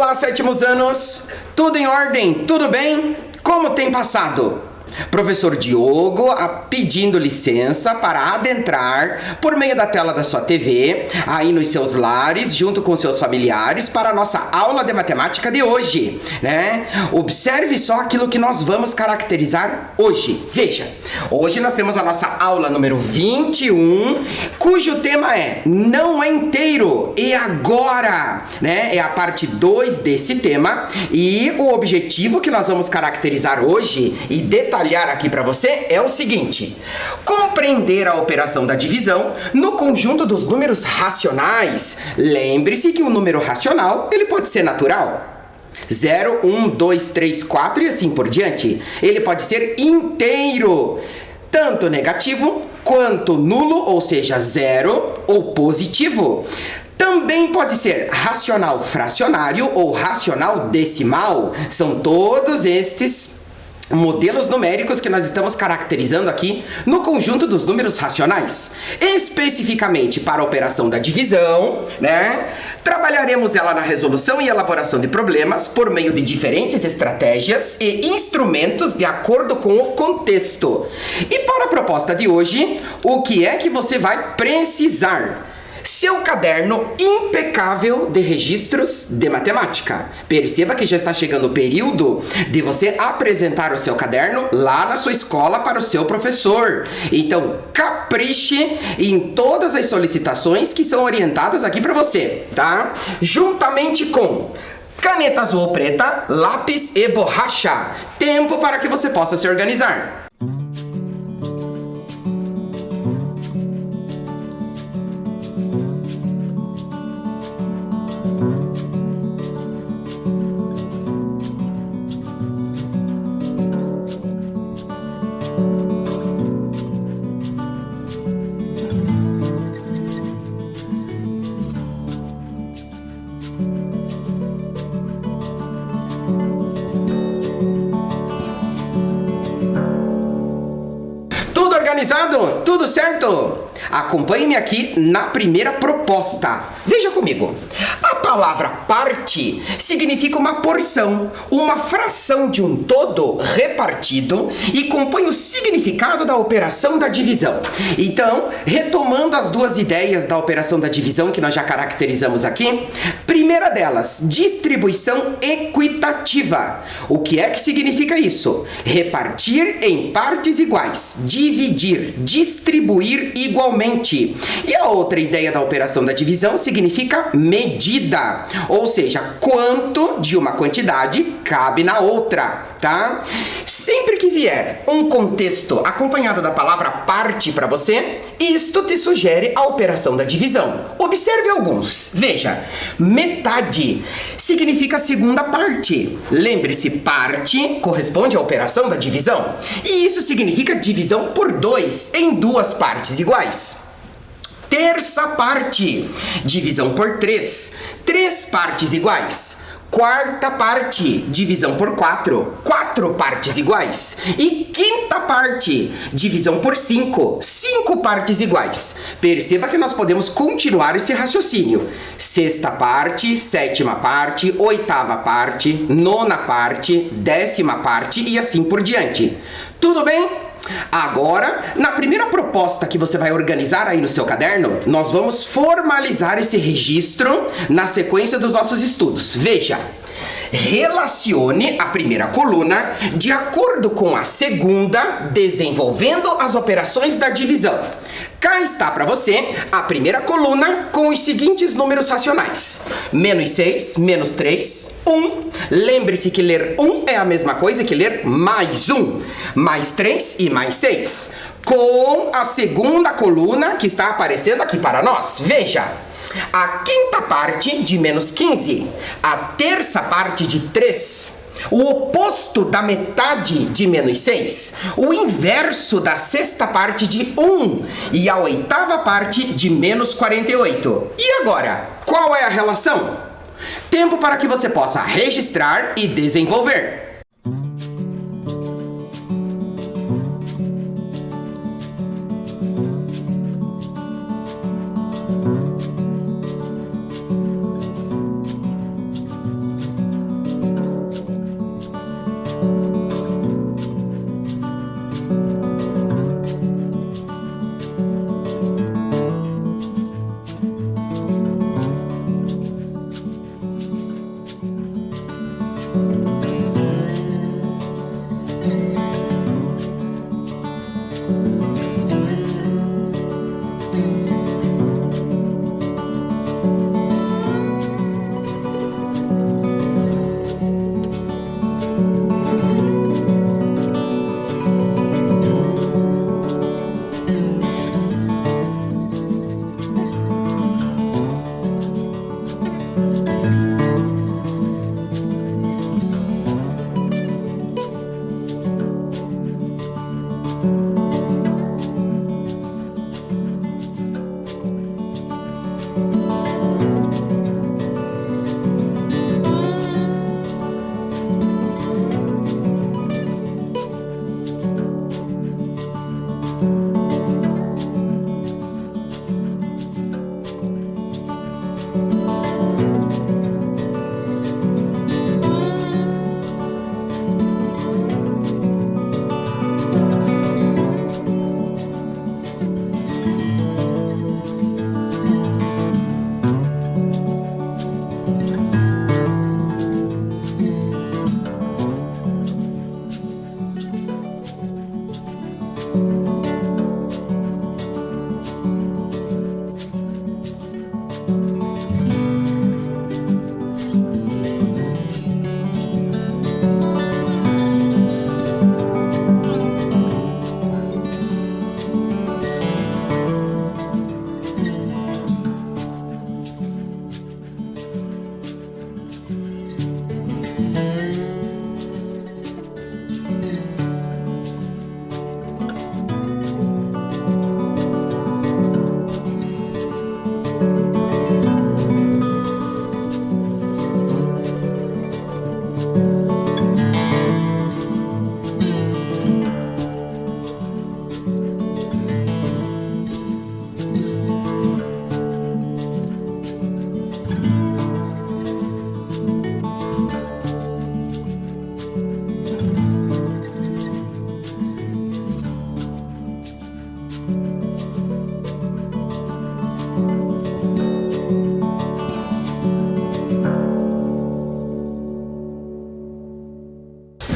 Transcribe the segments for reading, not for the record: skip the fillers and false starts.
Olá, sétimos anos! Tudo em ordem? Tudo bem? Como tem passado? Professor Diogo pedindo licença para adentrar por meio da tela da sua TV, aí nos seus lares, junto com seus familiares, para a nossa aula de matemática de hoje, né? Observe só aquilo que nós vamos caracterizar hoje. Veja, hoje nós temos a nossa aula número 21, cujo tema é Não é inteiro, e agora, né? É a parte 2 desse tema, e o objetivo que nós vamos caracterizar hoje e detalhar aqui para você é o seguinte: compreender a operação da divisão no conjunto dos números racionais. Lembre-se que o número racional, ele pode ser natural. 0, 1, 2, 3, 4 e assim por diante. Ele pode ser inteiro, tanto negativo quanto nulo, ou seja, zero, ou positivo. Também pode ser racional fracionário ou racional decimal. São todos estes modelos numéricos que nós estamos caracterizando aqui no conjunto dos números racionais. Especificamente para a operação da divisão, né? Trabalharemos ela na resolução e elaboração de problemas por meio de diferentes estratégias e instrumentos de acordo com o contexto. E para a proposta de hoje, o que é que você vai precisar? Seu caderno impecável de registros de matemática. Perceba que já está chegando o período de você apresentar o seu caderno lá na sua escola para o seu professor. Então, capriche em todas as solicitações que são orientadas aqui para você, tá? Juntamente com caneta azul ou preta, lápis e borracha. Tempo para que você possa se organizar. Organizado? Tudo certo? Acompanhe-me aqui na primeira proposta. Veja comigo. A palavra parte significa uma porção, uma fração de um todo repartido e compõe o significado da operação da divisão. Então, retomando as duas ideias da operação da divisão que nós já caracterizamos aqui, primeira delas, distribuição equitativa. O que é que significa isso? Repartir em partes iguais, dividir, distribuir igualmente. E a outra ideia da operação da divisão significa medida, ou seja, quanto de uma quantidade cabe na outra, tá? Sempre que vier um contexto acompanhado da palavra parte para você, isto te sugere a operação da divisão. Observe alguns. Veja, metade significa segunda parte. Lembre-se, parte corresponde à operação da divisão. E isso significa divisão por 2 em duas partes iguais. Terça parte, divisão por 3, 3 partes iguais. Quarta parte, divisão por 4, 4 partes iguais. E quinta parte, divisão por 5, 5 partes iguais. Perceba que nós podemos continuar esse raciocínio. Sexta parte, sétima parte, oitava parte, nona parte, décima parte e assim por diante. Tudo bem? Agora, na primeira proposta que você vai organizar aí no seu caderno, nós vamos formalizar esse registro na sequência dos nossos estudos. Veja, relacione a primeira coluna de acordo com a segunda, desenvolvendo as operações da divisão. Cá está para você a primeira coluna com os seguintes números racionais: menos 6, menos 3, 1. Lembre-se que ler 1 é a mesma coisa que ler mais 1, mais 3 e mais 6. Com a segunda coluna que está aparecendo aqui para nós. Veja, a quinta parte de menos 15, a terça parte de 3, o oposto da metade de menos 6, o inverso da sexta parte de 1 e a oitava parte de menos 48. E agora, qual é a relação? Tempo para que você possa registrar e desenvolver.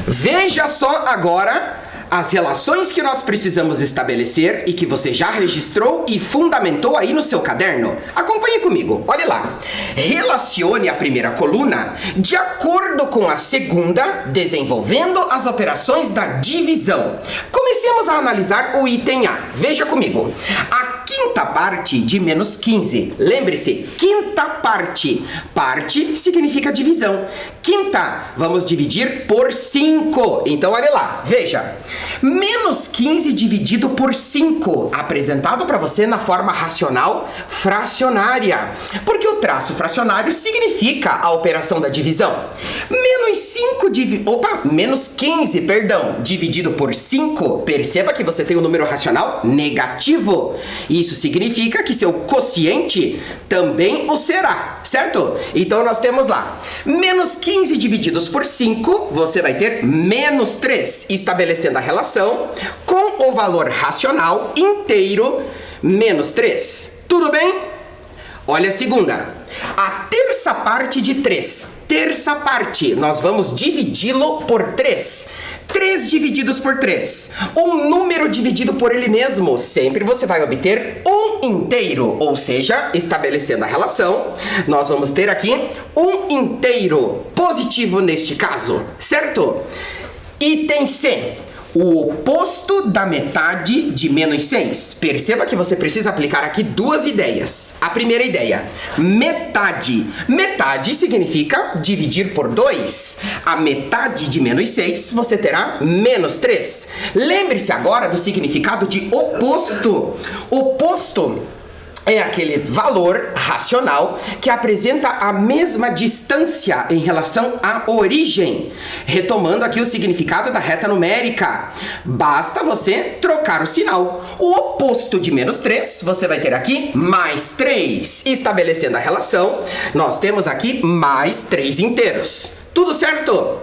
Veja só agora as relações que nós precisamos estabelecer e que você já registrou e fundamentou aí no seu caderno. Acompanhe comigo, olhe lá. Relacione a primeira coluna de acordo com a segunda, desenvolvendo as operações da divisão. Comecemos a analisar o item A. Veja comigo. A quinta parte de menos 15. Lembre-se, quinta parte. Parte significa divisão. Quinta, vamos dividir por 5. Então, olha lá, veja. Menos 15 dividido por 5, apresentado para você na forma racional fracionária. Porque o traço fracionário significa a operação da divisão. Menos 15, dividido por 5, perceba que você tem um número racional negativo. Isso significa que seu quociente também o será, certo? Então nós temos lá, menos 15 divididos por 5, você vai ter menos 3, estabelecendo a relação com o valor racional inteiro, menos 3. Tudo bem? Olha a segunda. A terça parte de 3. Terça parte, nós vamos dividi-lo por 3. 3 divididos por 3. Um número dividido por ele mesmo. Sempre você vai obter um inteiro. Ou seja, estabelecendo a relação, nós vamos ter aqui um inteiro positivo neste caso. Certo? Item C. O oposto da metade de menos 6. Perceba que você precisa aplicar aqui duas ideias. A primeira ideia, metade. Metade significa dividir por 2. A metade de menos 6, você terá menos 3. Lembre-se agora do significado de oposto. Oposto é aquele valor racional que apresenta a mesma distância em relação à origem. Retomando aqui o significado da reta numérica. Basta você trocar o sinal. O oposto de menos 3, você vai ter aqui mais 3. Estabelecendo a relação, nós temos aqui mais 3 inteiros. Tudo certo?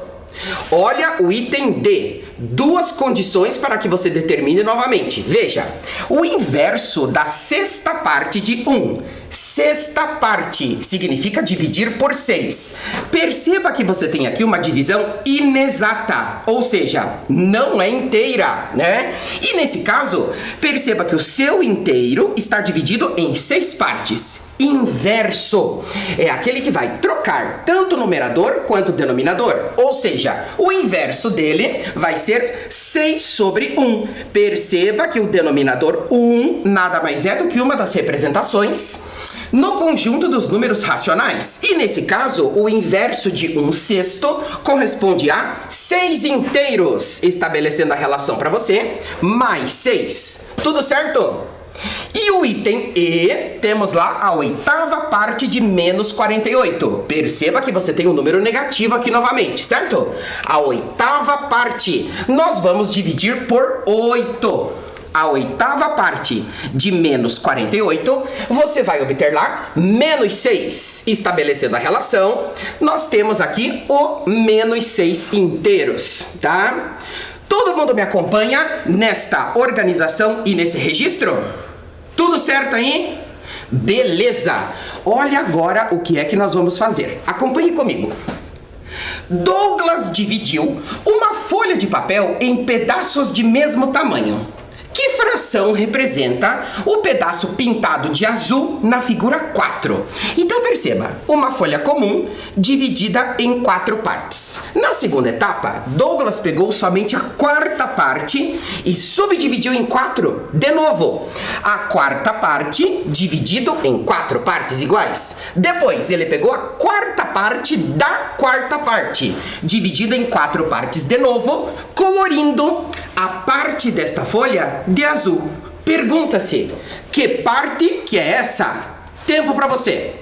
Olha o item D. Duas condições para que você determine novamente. Veja, o inverso da sexta parte de 1. sexta parte. Significa dividir por 6. Perceba que você tem aqui uma divisão inexata, ou seja, não é inteira, né? E nesse caso, perceba que o seu inteiro está dividido em 6 partes. Inverso é aquele que vai trocar tanto o numerador quanto o denominador, ou seja, o inverso dele vai ser 6 sobre 1. Perceba que o denominador 1 nada mais é do que uma das representações no conjunto dos números racionais. E nesse caso, o inverso de 1/6 corresponde a 6 inteiros, estabelecendo a relação para você, mais 6. Tudo certo? E o item E, temos lá a oitava parte de menos 48. Perceba que você tem um número negativo aqui novamente, certo? A oitava parte, nós vamos dividir por 8. A oitava parte de menos 48, você vai obter lá menos 6. Estabelecendo a relação, nós temos aqui o menos 6 inteiros, tá? Todo mundo me acompanha nesta organização e nesse registro? Tudo certo aí? Beleza! Olha agora o que é que nós vamos fazer. Acompanhe comigo. Douglas dividiu uma folha de papel em pedaços de mesmo tamanho. Que fração representa o pedaço pintado de azul na figura 4? Então perceba, uma folha comum dividida em 4 partes. Na segunda etapa, Douglas pegou somente a quarta parte e subdividiu em 4 de novo. A quarta parte dividido em 4 partes iguais. Depois ele pegou a quarta parte da quarta parte, dividida em 4 partes de novo, colorindo a parte desta folha de azul. Pergunta-se, que parte que é essa? Tempo para você.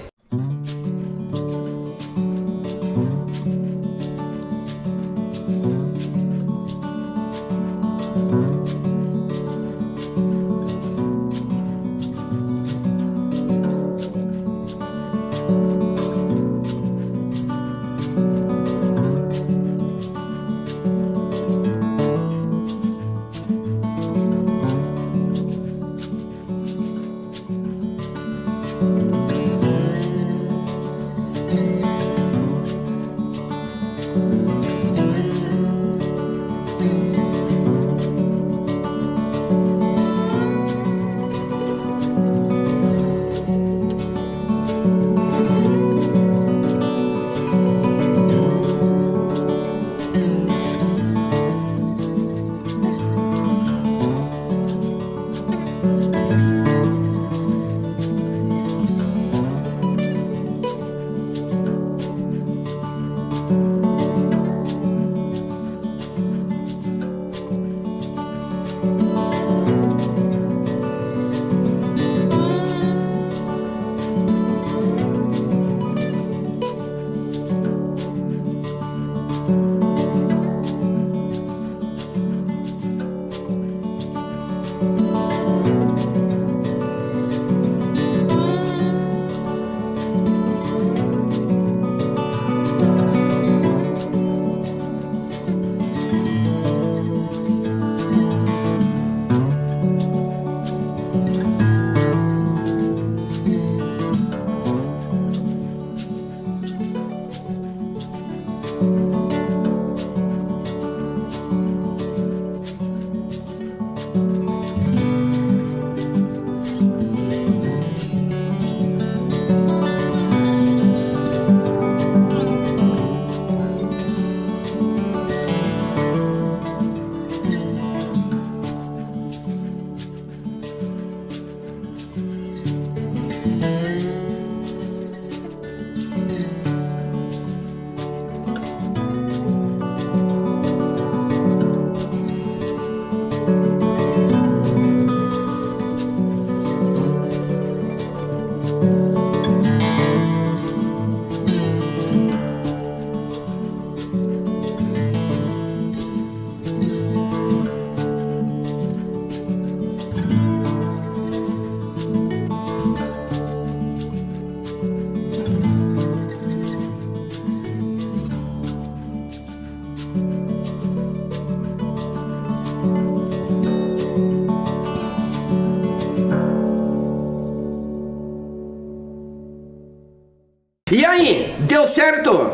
certo?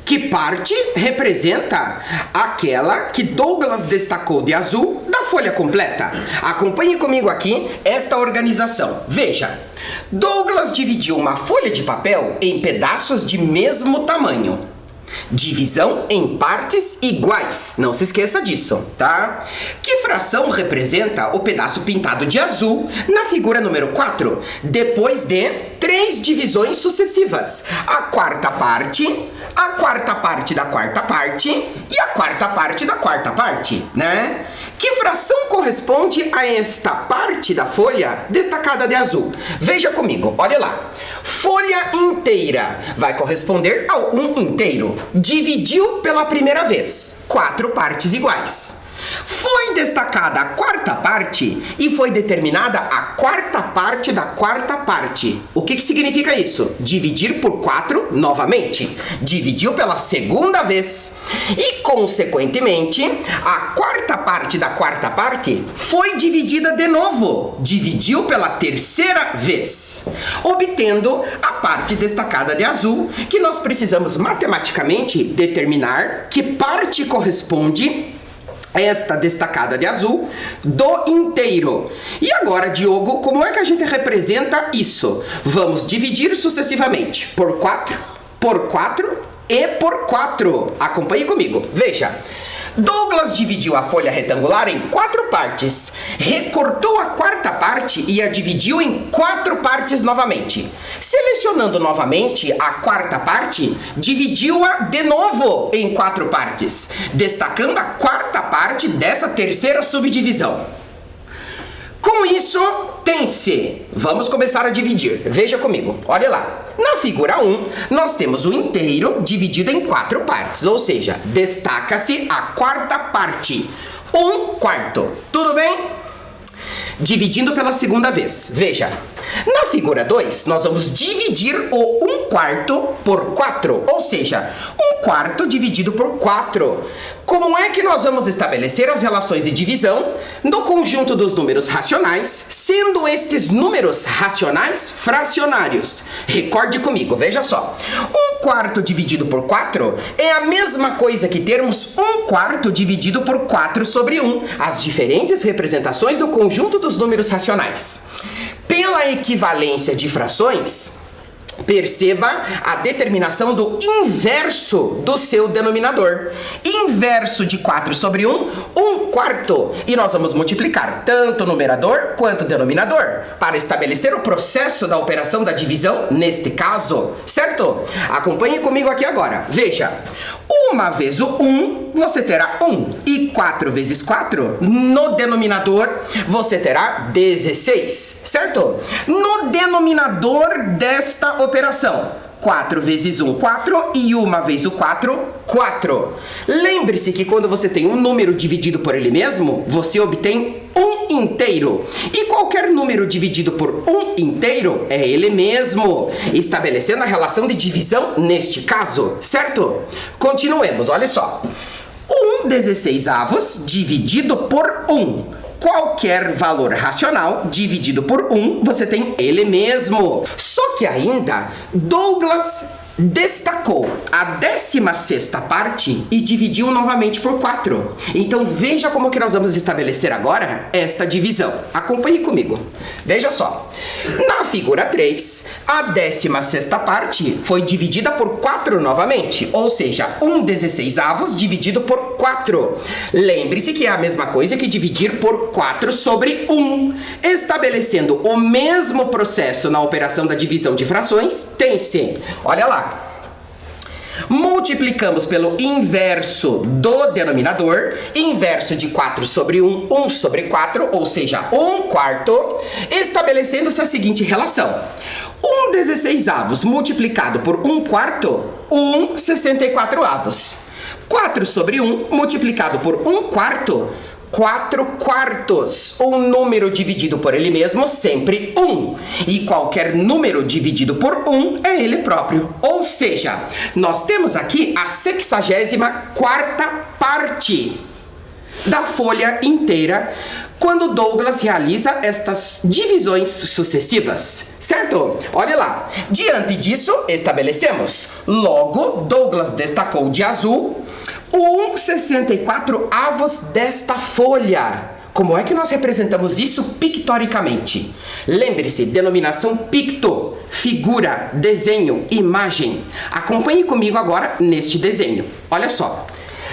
Que parte representa aquela que Douglas destacou de azul da folha completa? Acompanhe comigo aqui esta organização. Veja, Douglas dividiu uma folha de papel em pedaços de mesmo tamanho. Divisão em partes iguais. Não se esqueça disso, tá? Que fração representa o pedaço pintado de azul na figura número 4, depois de 3 divisões sucessivas? A quarta parte da quarta parte e a quarta parte da quarta parte, né? Que fração corresponde a esta parte da folha destacada de azul? Veja comigo, olha lá. Folha inteira vai corresponder ao 1 inteiro. Dividiu pela primeira vez. 4 partes iguais. Foi destacada a quarta parte e foi determinada a quarta parte da quarta parte. O que significa isso? Dividir por 4 novamente. Dividiu pela segunda vez. E, consequentemente, a quarta parte da quarta parte foi dividida de novo. Dividiu pela terceira vez, obtendo a parte destacada de azul, que nós precisamos matematicamente determinar que parte corresponde esta destacada de azul do inteiro. E agora, Diogo, como é que a gente representa isso? Vamos dividir sucessivamente por 4, por 4 e por 4. Acompanhe comigo. Veja. Douglas dividiu a folha retangular em 4 partes, recortou a quarta parte e a dividiu em 4 partes novamente. Selecionando novamente a quarta parte, dividiu-a de novo em 4 partes, destacando a quarta parte dessa terceira subdivisão. Com isso, tem-se. Vamos começar a dividir. Veja comigo, olha lá. Na figura 1, nós temos o inteiro dividido em 4 partes, ou seja, destaca-se a quarta parte, 1/4. Tudo bem? Dividindo pela segunda vez. Veja, na figura 2, nós vamos dividir o 1/4 por 4, ou seja, 1/4 dividido por 4. Como é que nós vamos estabelecer as relações de divisão no conjunto dos números racionais, sendo estes números racionais fracionários? Recorde comigo, veja só. 1/4 dividido por 4 é a mesma coisa que termos 1/4 dividido por 4 sobre 1, as diferentes representações do conjunto dos números racionais. Pela equivalência de frações, perceba a determinação do inverso do seu denominador. Inverso de 4 sobre 1, 1/4. E nós vamos multiplicar tanto o numerador quanto o denominador para estabelecer o processo da operação da divisão neste caso, certo? Acompanhe comigo aqui agora. Veja, 1 vezes o 1, você terá 1. E 4 vezes 4, no denominador, você terá 16, certo? No denominador desta operação, 4 vezes 1, 4, e 1 vezes o 4, 4. Lembre-se que quando você tem um número dividido por ele mesmo, você obtém 1 inteiro. E qualquer número dividido por 1 inteiro é ele mesmo, estabelecendo a relação de divisão neste caso, certo? Continuemos, olha só. 1/16 dividido por 1. Qualquer valor racional dividido por 1, você tem ele mesmo. Só que ainda, Douglas destacou a 16ª parte e dividiu novamente por 4. Então veja como que nós vamos estabelecer agora esta divisão. Acompanhe comigo. Veja só. Na figura 3, a 16ª parte foi dividida por 4 novamente, ou seja, 1/16 dividido por 4. Lembre-se que é a mesma coisa que dividir por 4 sobre 1. Estabelecendo o mesmo processo na operação da divisão de frações, tem-se. Olha lá. Multiplicamos pelo inverso do denominador, inverso de 4 sobre 1, 1 sobre 4, ou seja, 1/4, estabelecendo-se a seguinte relação. 1/16 multiplicado por 1/4, 1/64. 4 sobre 1 multiplicado por 1/4, 4/4. Um número dividido por ele mesmo, sempre 1. E qualquer número dividido por 1 é ele próprio. Ou seja, nós temos aqui a 64ª parte. da folha inteira quando Douglas realiza estas divisões sucessivas, certo? Olha lá, diante disso estabelecemos, logo Douglas destacou de azul 1/64 desta folha. Como é que nós representamos isso pictoricamente? Lembre-se, denominação picto, figura, desenho, imagem. Acompanhe comigo agora neste desenho. Olha só.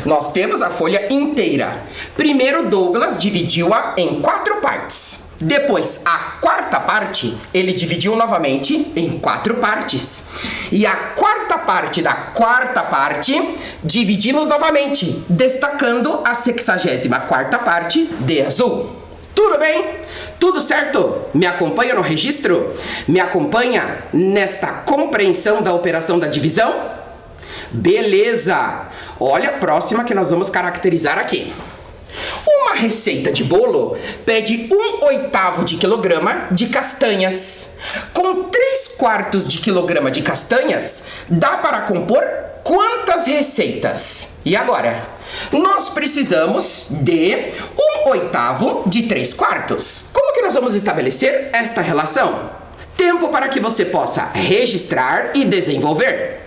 Nós temos a folha inteira. Primeiro, Douglas dividiu-a em 4 partes. Depois, a quarta parte, ele dividiu novamente em 4 partes. E a quarta parte da quarta parte, dividimos novamente, destacando a 64ª parte de azul. Tudo bem? Tudo certo? Me acompanha no registro? Me acompanha nesta compreensão da operação da divisão? Beleza! Olha a próxima que nós vamos caracterizar aqui. Uma receita de bolo pede 1/8 de quilograma de castanhas. Com 3/4 de quilograma de castanhas, dá para compor quantas receitas? E agora? Nós precisamos de 1/8 de 3/4. Como que nós vamos estabelecer esta relação? Tempo para que você possa registrar e desenvolver.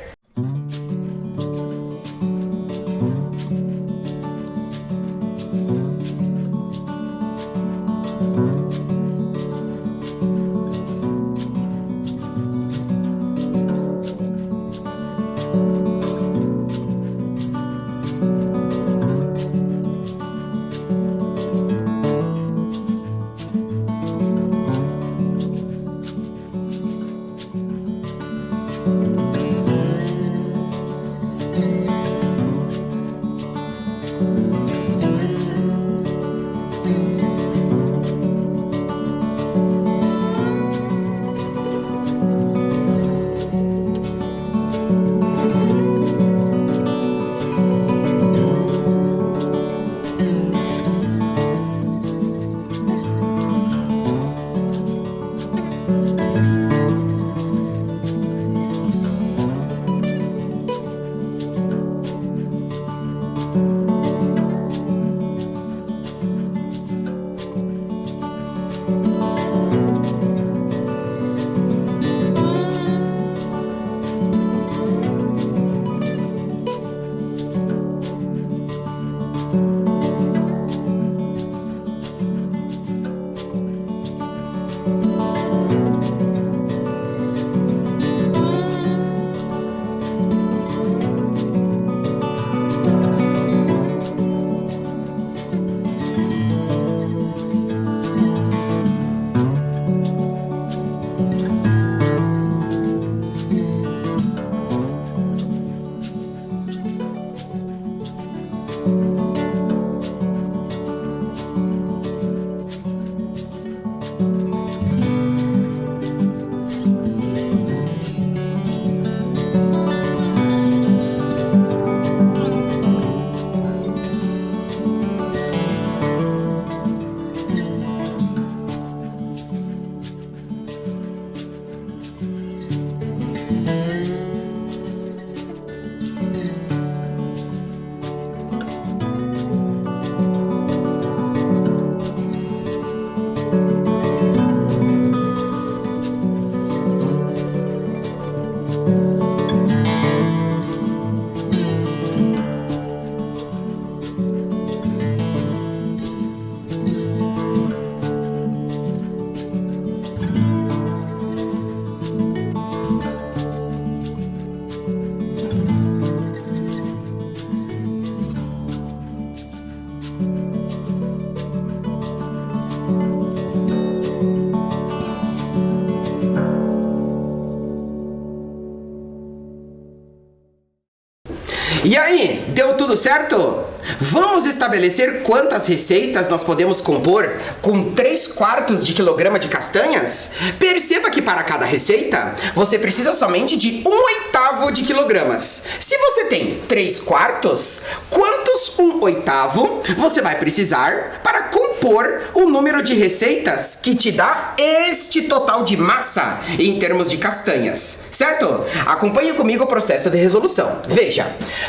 E aí, deu tudo certo? Vamos estabelecer quantas receitas nós podemos compor com 3/4 de quilograma de castanhas? Perceba que para cada receita, você precisa somente de 1/8 de quilogramas. Se você tem 3/4, quantos 1/8 você vai precisar para compor o número de receitas que te dá este total de massa em termos de castanhas, certo? Acompanhe comigo o processo de resolução. Veja,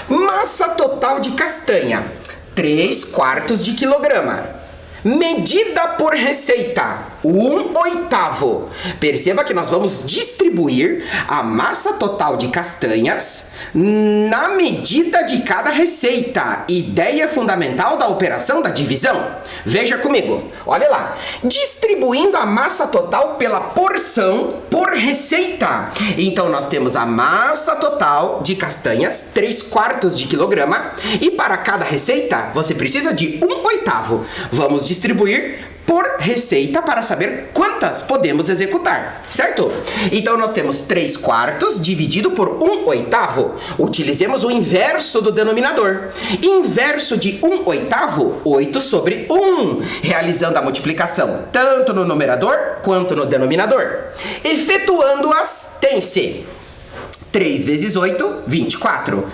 massa total de castanha. 3/4 de quilograma. Medida por receita, 1/8. Perceba que nós vamos distribuir a massa total de castanhas na medida de cada receita. Ideia fundamental da operação da divisão. Veja comigo, olha lá. Distribuindo a massa total pela porção por receita. Então, nós temos a massa total de castanhas, 3/4 de quilograma. E para cada receita, você precisa de 1/8. Vamos distribuir por receita para saber quantas podemos executar, certo? Então, nós temos 3/4 dividido por 1/8. Utilizemos o inverso do denominador. Inverso de 1/8, 8 sobre 1. Realizando a multiplicação tanto no numerador quanto no denominador. Efetuando-as, tem-se 3 vezes 8, 24.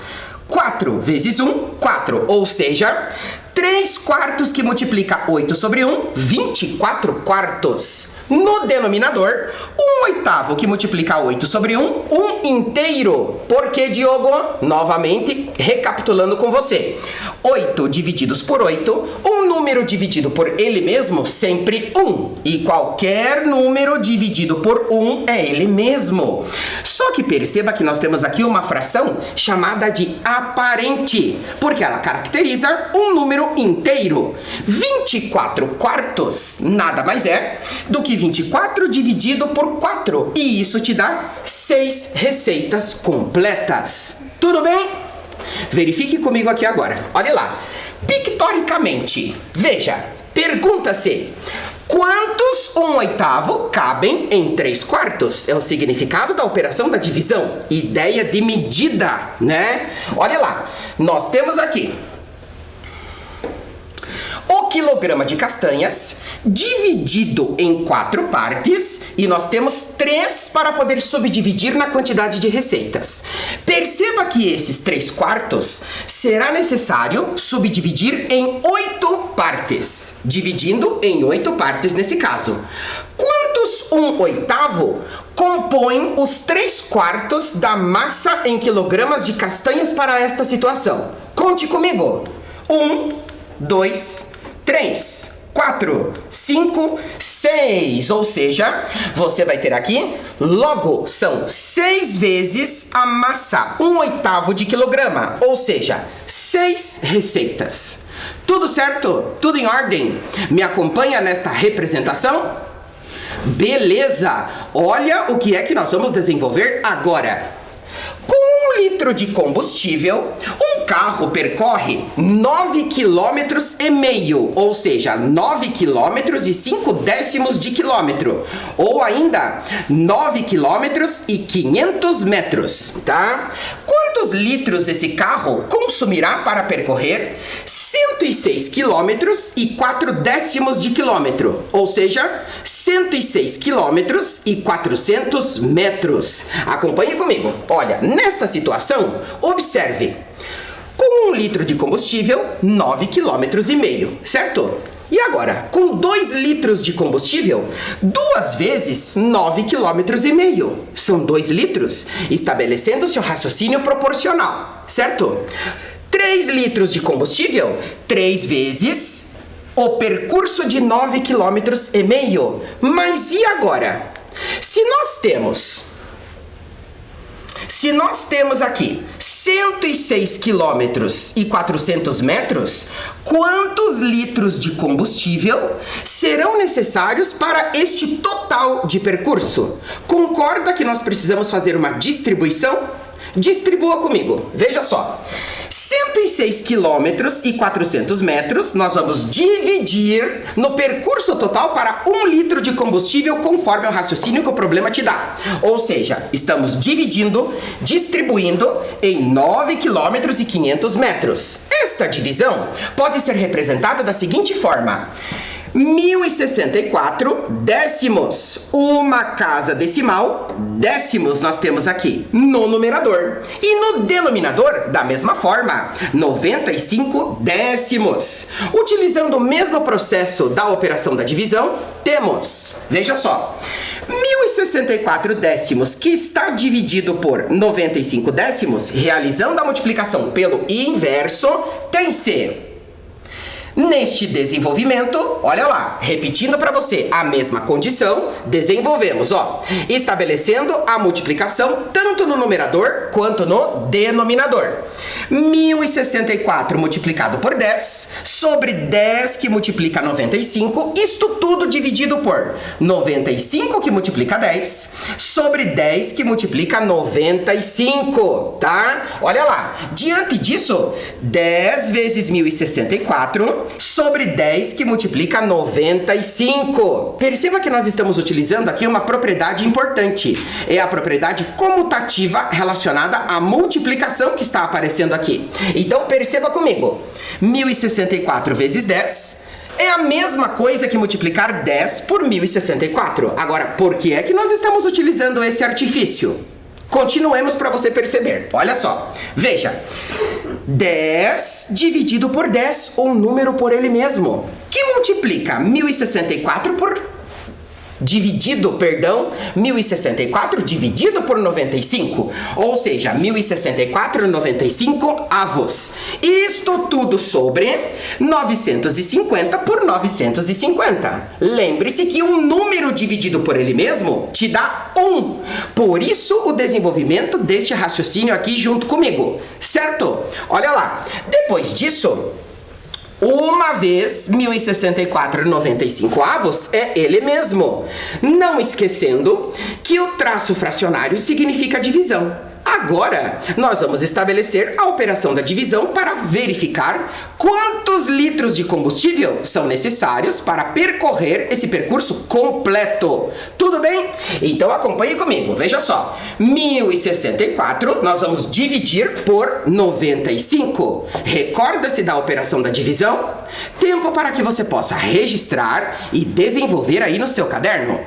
4 vezes 1, 4. Ou seja, 3/4 que multiplica 8 sobre 1, 24/4. No denominador, 1/8 que multiplica 8 sobre 1, 1 inteiro. Por que, Diogo? Novamente, recapitulando com você. 8 divididos por 8, um número dividido por ele mesmo, sempre 1. E qualquer número dividido por 1 é ele mesmo. Só que perceba que nós temos aqui uma fração chamada de aparente, porque ela caracteriza um número inteiro. 24/4 nada mais é do que 24 dividido por 4. E isso te dá 6 receitas completas. Tudo bem? Verifique comigo aqui agora. Olha lá. Pictoricamente, veja, pergunta-se: quantos 1/8 cabem em 3/4? É o significado da operação da divisão. Ideia de medida, né? Olha lá. Nós temos aqui o quilograma de castanhas dividido em 4 partes, e nós temos 3 para poder subdividir na quantidade de receitas. Perceba que esses 3/4 será necessário subdividir em 8 partes, dividindo em 8 partes nesse caso. Quantos 1/8 compõem os 3/4 da massa em quilogramas de castanhas para esta situação? Conte comigo. 1, 2, 3, 4, 5, 6. Ou seja, você vai ter aqui, logo, são 6 vezes a massa, 1/8 de quilograma. Ou seja, 6 receitas. Tudo certo? Tudo em ordem? Me acompanha nesta representação? Beleza! Olha o que é que nós vamos desenvolver agora. Com 1 litro de combustível, um carro percorre 9,5 km, ou seja, 9 km e 5 décimos de quilômetro, ou ainda 9 km e 500 metros, tá? Quantos litros esse carro consumirá para percorrer 106 km e 4 décimos de quilômetro, ou seja, 106 km e 400 metros? Acompanhe comigo. Olha, nesta situação, observe. Com 1 litro de combustível, 9,5 km, certo? E agora, com 2 litros de combustível, 2 vezes 9,5 km. São 2 litros, estabelecendo seu raciocínio proporcional, certo? 3 litros de combustível, 3 vezes o percurso de 9,5 km. Mas e agora? Se nós temos aqui 106 quilômetros e 400 metros, quantos litros de combustível serão necessários para este total de percurso? Concorda que nós precisamos fazer uma distribuição? Distribua comigo, veja só. 106 quilômetros e 400 metros, nós vamos dividir no percurso total para 1 litro de combustível, conforme o raciocínio que o problema te dá. Ou seja, estamos distribuindo em 9 quilômetros e 500 metros. Esta divisão pode ser representada da seguinte forma: 1064 décimos, uma casa decimal, décimos nós temos aqui no numerador, e no denominador da mesma forma, 95 décimos. Utilizando o mesmo processo da operação da divisão, temos, veja só, 1064 décimos que está dividido por 95 décimos, realizando a multiplicação pelo inverso, tem-se Neste desenvolvimento, olha lá, repetindo para você a mesma condição, desenvolvemos, ó, estabelecendo a multiplicação tanto no numerador quanto no denominador. 1064 multiplicado por 10 sobre 10 que multiplica 95, isto tudo dividido por 95 que multiplica 10 sobre 10 que multiplica 95, tá? Olha lá, diante disso, 10 vezes 1064 sobre 10 que multiplica 95. Perceba que nós estamos utilizando aqui uma propriedade importante. É a propriedade comutativa relacionada à multiplicação que está aparecendo aqui. Então, perceba comigo. 1064 vezes 10 é a mesma coisa que multiplicar 10 por 1064. Agora, por que é que nós estamos utilizando esse artifício? Continuemos para você perceber. Olha só. Veja. 10 dividido por 10, um número por ele mesmo, que multiplica 1064 por... 1064 dividido por 95, ou seja, 1064 95 avos. Isto tudo sobre 950 por 950. Lembre-se que um número dividido por ele mesmo te dá 1. Por isso o desenvolvimento deste raciocínio aqui junto comigo, certo? Olha lá, depois disso... Uma vez 1064 95 avos é ele mesmo. Não esquecendo que o traço fracionário significa divisão. Agora, nós vamos estabelecer a operação da divisão para verificar quantos litros de combustível são necessários para percorrer esse percurso completo. Tudo bem? Então acompanhe comigo. Veja só. 1064 nós vamos dividir por 95. Recorda-se da operação da divisão? Tempo para que você possa registrar e desenvolver aí no seu caderno.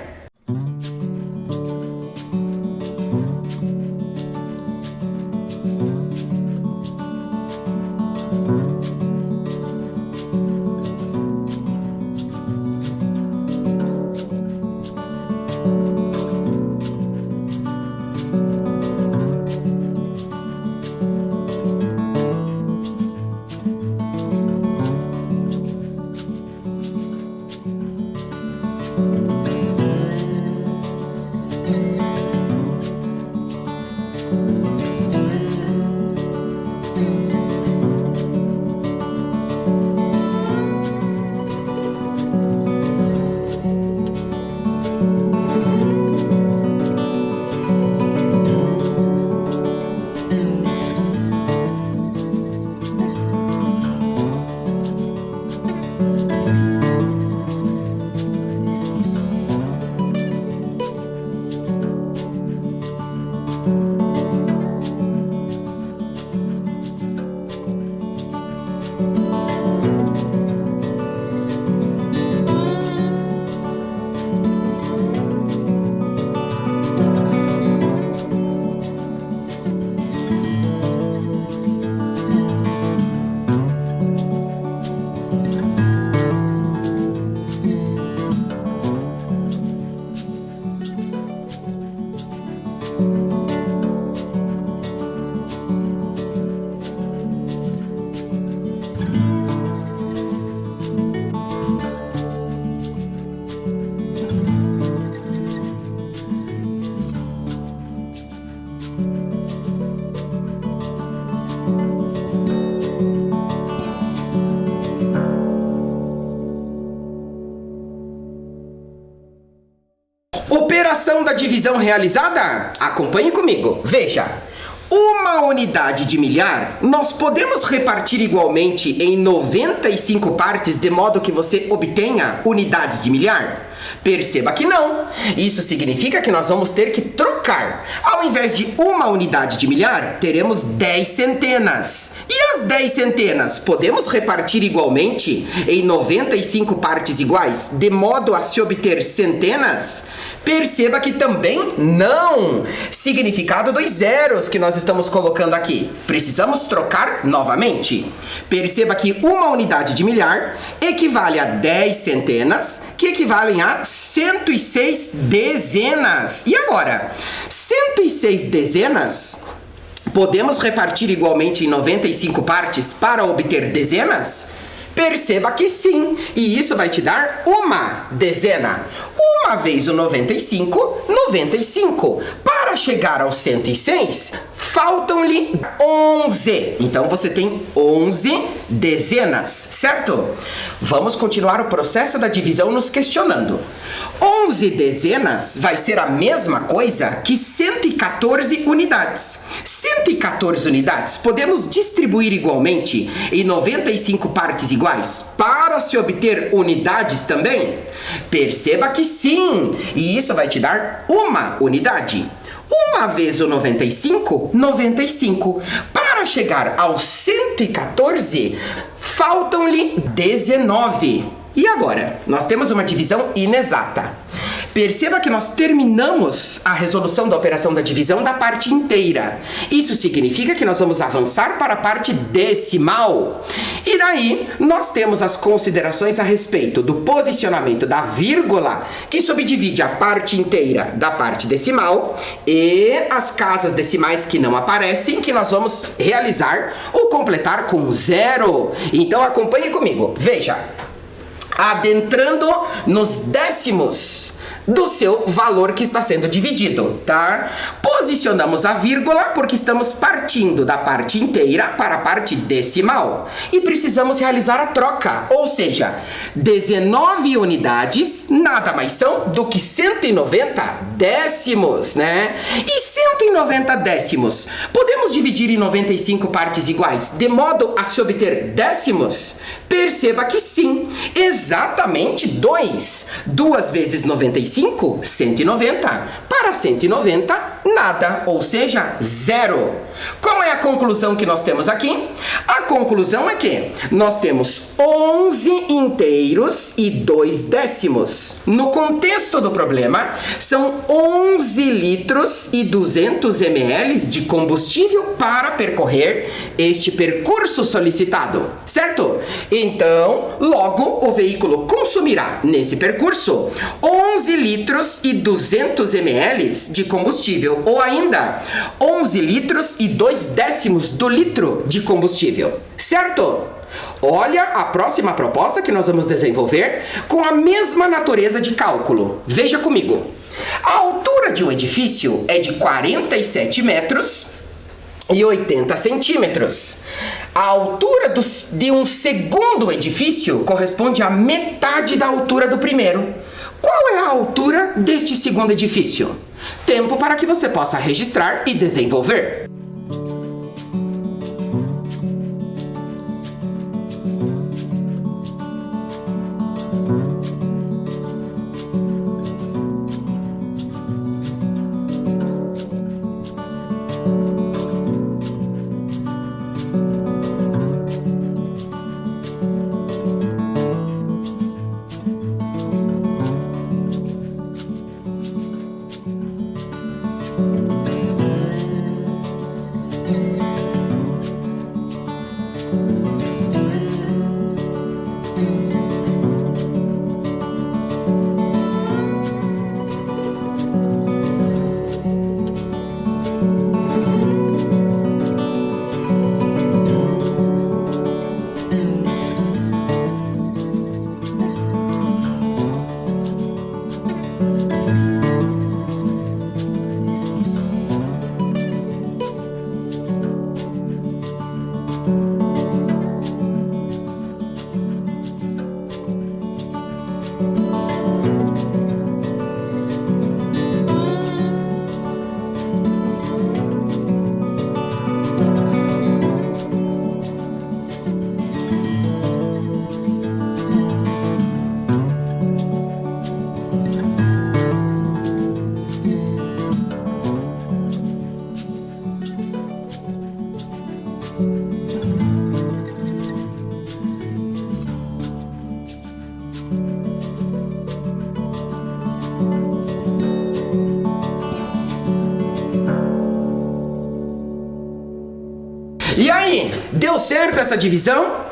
Operação da divisão realizada? Acompanhe comigo. Veja, uma unidade de milhar nós podemos repartir igualmente em 95 partes de modo que você obtenha unidades de milhar? Perceba que não. Isso significa que nós vamos ter que trocar. Ao invés de uma unidade de milhar, teremos 10 centenas. E as 10 centenas podemos repartir igualmente em 95 partes iguais, de modo a se obter centenas? Perceba que também não. Significado dos zeros que nós estamos colocando aqui. Precisamos trocar novamente. Perceba que uma unidade de milhar equivale a 10 centenas, que equivalem a 106 dezenas. E agora? 106 dezenas podemos repartir igualmente em 95 partes para obter dezenas? Perceba que sim, e isso vai te dar uma dezena. 1 vezes o 95, 95. Para chegar ao 106, faltam-lhe 11. Então você tem 11 dezenas, certo? Vamos continuar o processo da divisão nos questionando. 11 dezenas vai ser a mesma coisa que 114 unidades. 114 unidades podemos distribuir igualmente em 95 partes iguais para se obter unidades também? Perceba que sim, e isso vai te dar uma unidade. 1 vezes o 95, 95. Para chegar ao 114, faltam-lhe 19. E agora? Nós temos uma divisão inexata. Perceba que nós terminamos a resolução da operação da divisão da parte inteira. Isso significa que nós vamos avançar para a parte decimal. E daí, nós temos as considerações a respeito do posicionamento da vírgula, que subdivide a parte inteira da parte decimal, e as casas decimais que não aparecem, que nós vamos realizar ou completar com 0. Então, acompanhe comigo. Veja, adentrando nos décimos do seu valor que está sendo dividido, tá? Posicionamos a vírgula porque estamos partindo da parte inteira para a parte decimal e precisamos realizar a troca, ou seja, 19 unidades nada mais são do que 190 décimos, né? E 190 décimos podemos dividir em 95 partes iguais de modo a se obter décimos? Perceba que sim, exatamente 2. 2 vezes 95, 190. Para 190, nada, ou seja, 0. Qual é a conclusão que nós temos aqui? A conclusão é que nós temos 11 inteiros e 2 décimos. No contexto do problema, são 11 litros e 200 ml de combustível para percorrer este percurso solicitado, certo? Então, logo, o veículo consumirá, nesse percurso, 11 litros e 200 ml de combustível, ou ainda, 11 litros e 2 décimos do litro de combustível, certo? Olha a próxima proposta que nós vamos desenvolver com a mesma natureza de cálculo. Veja comigo. A altura de um edifício é de 47 metros e 80 centímetros. A altura de um segundo edifício corresponde à metade da altura do primeiro. Qual é a altura deste segundo edifício? Tempo para que você possa registrar e desenvolver. E aí, deu certo essa divisão?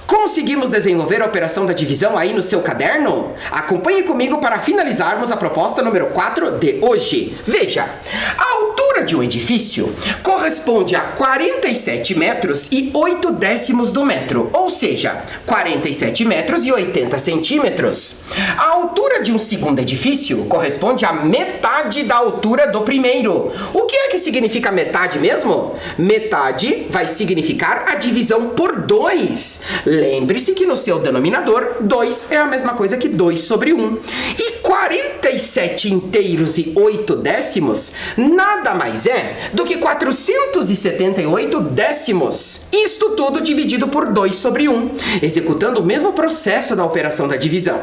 Conseguimos desenvolver a operação da divisão aí no seu caderno? Acompanhe comigo para finalizarmos a proposta número 4 de hoje. Veja, a altura altura de um edifício corresponde a 47 metros e 8 décimos do metro, ou seja, 47 metros e 80 centímetros. A altura de um segundo edifício corresponde à metade da altura do primeiro. O que é que significa metade mesmo? Metade vai significar a divisão por 2. Lembre-se que no seu denominador, 2 é a mesma coisa que 2 sobre 1. E 47 inteiros e 8 décimos nada mais é do que 478 décimos. Isto tudo dividido por 2 sobre 1, executando o mesmo processo da operação da divisão.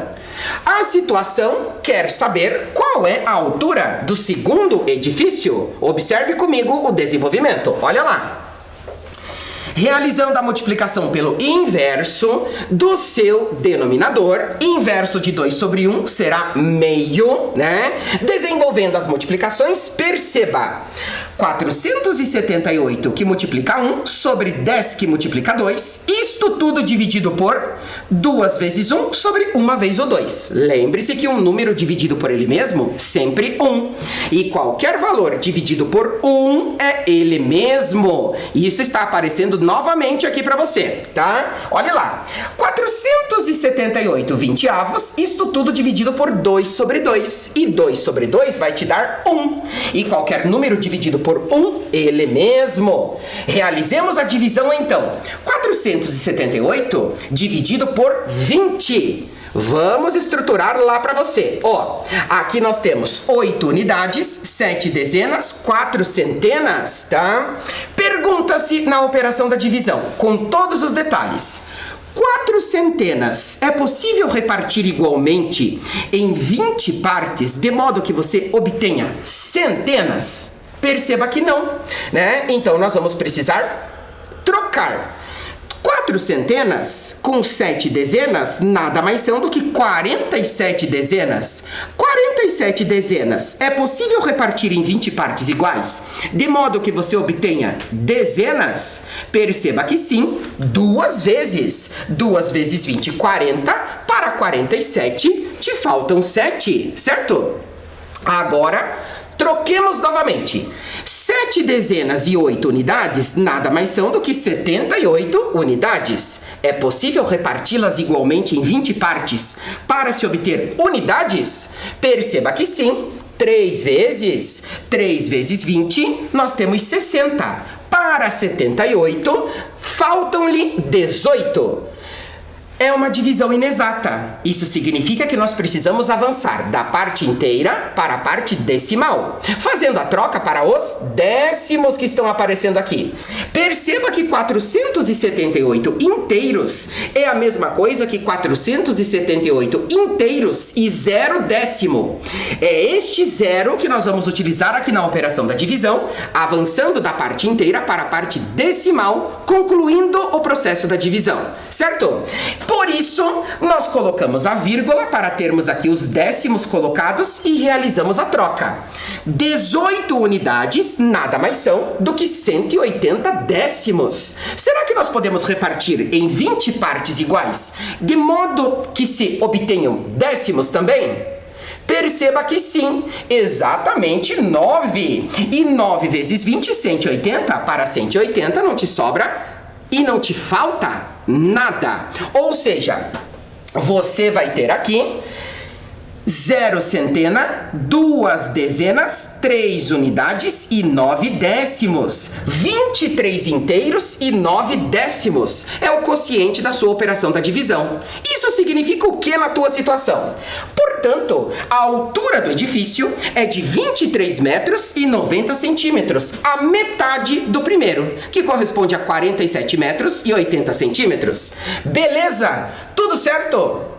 A situação quer saber qual é a altura do segundo edifício. Observe comigo o desenvolvimento. Olha lá. Realizando a multiplicação pelo inverso do seu denominador, inverso de 2 sobre 1 será meio, né? Desenvolvendo as multiplicações, perceba, 478 que multiplica 1 sobre 10 que multiplica 2, isto tudo dividido por 2 vezes 1 sobre 1 vez o 2. Lembre-se que um número dividido por ele mesmo, sempre 1. E qualquer valor dividido por 1 é ele mesmo. Isso está aparecendo novamente aqui para você, tá? Olha lá, 478 vinteavos, isto tudo dividido por 2 sobre 2. E 2 sobre 2 vai te dar 1. E qualquer número dividido por 1, ele mesmo. Realizemos a divisão então. 478 dividido por 20. Vamos estruturar lá para você. Ó, aqui nós temos 8 unidades, 7 dezenas, 4 centenas, tá? Pergunta-se na operação da divisão, com todos os detalhes. 4 centenas é possível repartir igualmente em 20 partes, de modo que você obtenha centenas? Perceba que não, né? Então nós vamos precisar trocar 4 centenas com 7 dezenas nada mais são do que 47 dezenas. 47 dezenas é possível repartir em 20 partes iguais, de modo que você obtenha dezenas? Perceba que sim, 2 vezes. 2 vezes 20, 40. Para 47, te faltam 7, certo? Agora, troquemos novamente. 7 dezenas e 8 unidades nada mais são do que 78 unidades. É possível reparti-las igualmente em 20 partes para se obter unidades? Perceba que sim. 3 vezes 20, nós temos 60. Para 78, faltam-lhe 18. É uma divisão inexata. Isso significa que nós precisamos avançar da parte inteira para a parte decimal, fazendo a troca para os décimos que estão aparecendo aqui. Perceba que 478 inteiros é a mesma coisa que 478 inteiros e 0 décimo. É este 0 que nós vamos utilizar aqui na operação da divisão, avançando da parte inteira para a parte decimal, concluindo o processo da divisão, certo? Por isso, nós colocamos a vírgula para termos aqui os décimos colocados e realizamos a troca. 18 unidades nada mais são do que 180 décimos. Será que nós podemos repartir em 20 partes iguais, de modo que se obtenham décimos também? Perceba que sim, exatamente 9. E 9 vezes 20, 180. Para 180 não te sobra e não te falta nada. Ou seja, você vai ter aqui 0 centena, 2 dezenas, 3 unidades e 9 décimos. 23 inteiros e 9 décimos. É o quociente da sua operação da divisão. Isso significa o que na tua situação? Portanto, a altura do edifício é de 23 metros e 90 centímetros, a metade do primeiro, que corresponde a 47 metros e 80 centímetros. Beleza? Tudo certo?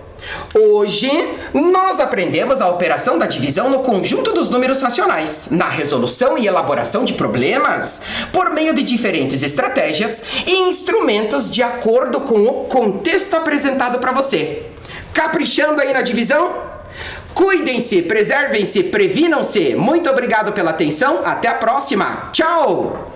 Hoje, nós aprendemos a operação da divisão no conjunto dos números racionais, na resolução e elaboração de problemas, por meio de diferentes estratégias e instrumentos de acordo com o contexto apresentado para você. Caprichando aí na divisão? Cuidem-se, preservem-se, previnam-se. Muito obrigado pela atenção. Até a próxima. Tchau!